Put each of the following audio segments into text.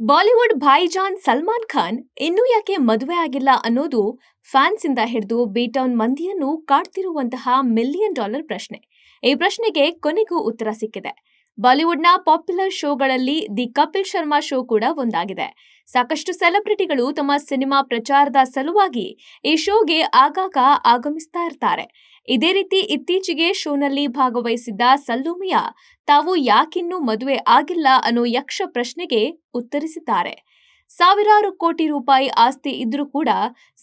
Bollywood Bhaijaan Salman Khan ಇನ್ನೂ ಯಾಕೆ ಮದುವೆ ಆಗಿಲ್ಲ ಅನ್ನೋದು ಫ್ಯಾನ್ಸ್ ಇಂದ ಹಿಡಿದು ಬೀಟೌನ್ ಮಂದಿಯನ್ನು ಕಾಡ್ತಿರುವಂತಹ $1,000,000 ಪ್ರಶ್ನೆ. ಈ ಪ್ರಶ್ನೆಗೆ ಕೊನೆಗೂ ಉತ್ತರ ಸಿಕ್ಕಿದೆ. ಬಾಲಿವುಡ್ನ ಪಾಪ್ಯುಲರ್ ಶೋಗಳಲ್ಲಿ ದಿ ಕಪಿಲ್ ಶರ್ಮಾ ಶೋ ಕೂಡ ಒಂದಾಗಿದೆ. ಸಾಕಷ್ಟು ಸೆಲೆಬ್ರಿಟಿಗಳು ತಮ್ಮ ಸಿನಿಮಾ ಪ್ರಚಾರದ ಸಲುವಾಗಿ ಈ ಶೋಗೆ ಆಗಾಗ ಆಗಮಿಸ್ತಾ ಇರ್ತಾರೆ. ಇದೇ ರೀತಿ ಇತ್ತೀಚೆಗೆ ಶೋನಲ್ಲಿ ಭಾಗವಹಿಸಿದ್ದ ಸಲ್ಲು ಮಿಯಾ ತಾವು ಯಾಕಿನ್ನೂ ಮದುವೆ ಆಗಿಲ್ಲ ಅನ್ನೋ ಯಕ್ಷ ಪ್ರಶ್ನೆಗೆ ಉತ್ತರಿಸಿದ್ದಾರೆ. ಸಾವಿರಾರು ಕೋಟಿ ರೂಪಾಯಿ ಆಸ್ತಿ ಇದ್ರೂ ಕೂಡ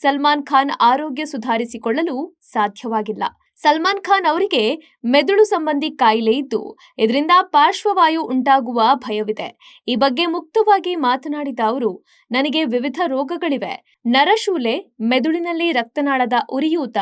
ಸಲ್ಮಾನ್ ಖಾನ್ ಆರೋಗ್ಯ ಸುಧಾರಿಸಿಕೊಳ್ಳಲು ಸಾಧ್ಯವಾಗಿಲ್ಲ. ಸಲ್ಮಾನ್ ಖಾನ್ ಅವರಿಗೆ ಮೆದುಳು ಸಂಬಂಧಿ ಕಾಯಿಲೆ ಇದ್ದು ಇದರಿಂದ ಪಾರ್ಶ್ವವಾಯು ಉಂಟಾಗುವ ಭಯವಿದೆ. ಈ ಬಗ್ಗೆ ಮುಕ್ತವಾಗಿ ಮಾತನಾಡಿದ ಅವರು, ನನಗೆ ವಿವಿಧ ರೋಗಗಳಿವೆ. ನರಶೂಲೆ, ಮೆದುಳಿನಲ್ಲಿ ರಕ್ತನಾಳದ ಉರಿಯೂತ,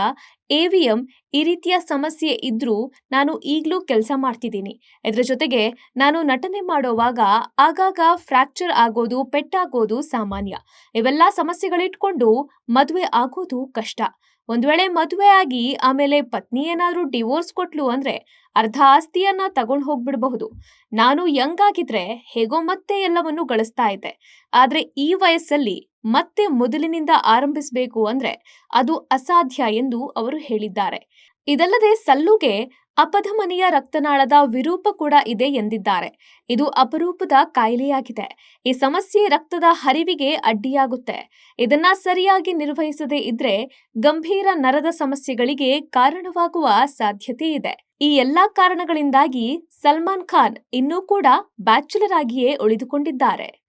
AVM ಈ ರೀತಿಯ ಸಮಸ್ಯೆ ಇದ್ರೂ ನಾನು ಈಗಲೂ ಕೆಲಸ ಮಾಡ್ತಿದ್ದೀನಿ. ಇದರ ಜೊತೆಗೆ ನಾನು ನಟನೆ ಮಾಡೋವಾಗ ಆಗಾಗ ಫ್ರಾಕ್ಚರ್ ಆಗೋದು, ಪೆಟ್ಟಾಗೋದು ಸಾಮಾನ್ಯ. ಇವೆಲ್ಲ ಸಮಸ್ಯೆಗಳಿಟ್ಕೊಂಡು ಮದುವೆ ಆಗೋದು ಕಷ್ಟ. ಒಂದ್ ವೇಳೆ ಮದುವೆ ಆಗಿ ಆಮೇಲೆ ಪತ್ನಿ ಏನಾದ್ರೂ ಡಿವೋರ್ಸ್ ಕೊಟ್ಲು ಅಂದ್ರೆ ಅರ್ಧ ಆಸ್ತಿಯನ್ನ ತಗೊಂಡು ಹೋಗ್ಬಿಡಬಹುದು. ನಾನು ಯಂಗ್ ಆಗಿದ್ರೆ ಹೇಗೋ ಮತ್ತೆ ಎಲ್ಲವನ್ನೂ ಗಳಿಸ್ತಾ ಇದ್ದೆ. ಆದ್ರೆ ಈ ವಯಸ್ಸಲ್ಲಿ ಮತ್ತೆ ಮೊದಲಿನಿಂದ ಆರಂಭಿಸಬೇಕು ಅಂದ್ರೆ ಅದು ಅಸಾಧ್ಯ ಎಂದು ಅವರು ಹೇಳಿದ್ದಾರೆ. ಇದಲ್ಲದೆ ಸಲ್ಲುಗೆ ಅಪಧಮನಿಯ ರಕ್ತನಾಳದ ವಿರೂಪ ಕೂಡ ಇದೆ ಎಂದಿದ್ದಾರೆ. ಇದು ಅಪರೂಪದ ಕಾಯಿಲೆಯಾಗಿದೆ. ಈ ಸಮಸ್ಯೆ ರಕ್ತದ ಹರಿವಿಗೆ ಅಡ್ಡಿಯಾಗುತ್ತೆ. ಇದನ್ನ ಸರಿಯಾಗಿ ನಿರ್ವಹಿಸದೇ ಇದ್ರೆ ಗಂಭೀರ ನರದ ಸಮಸ್ಯೆಗಳಿಗೆ ಕಾರಣವಾಗುವ ಸಾಧ್ಯತೆ ಇದೆ. ಈ ಎಲ್ಲಾ ಕಾರಣಗಳಿಂದಾಗಿ ಸಲ್ಮಾನ್ ಖಾನ್ ಇನ್ನೂ ಕೂಡ ಬ್ಯಾಚುಲರ್ ಆಗಿಯೇ ಉಳಿದುಕೊಂಡಿದ್ದಾರೆ.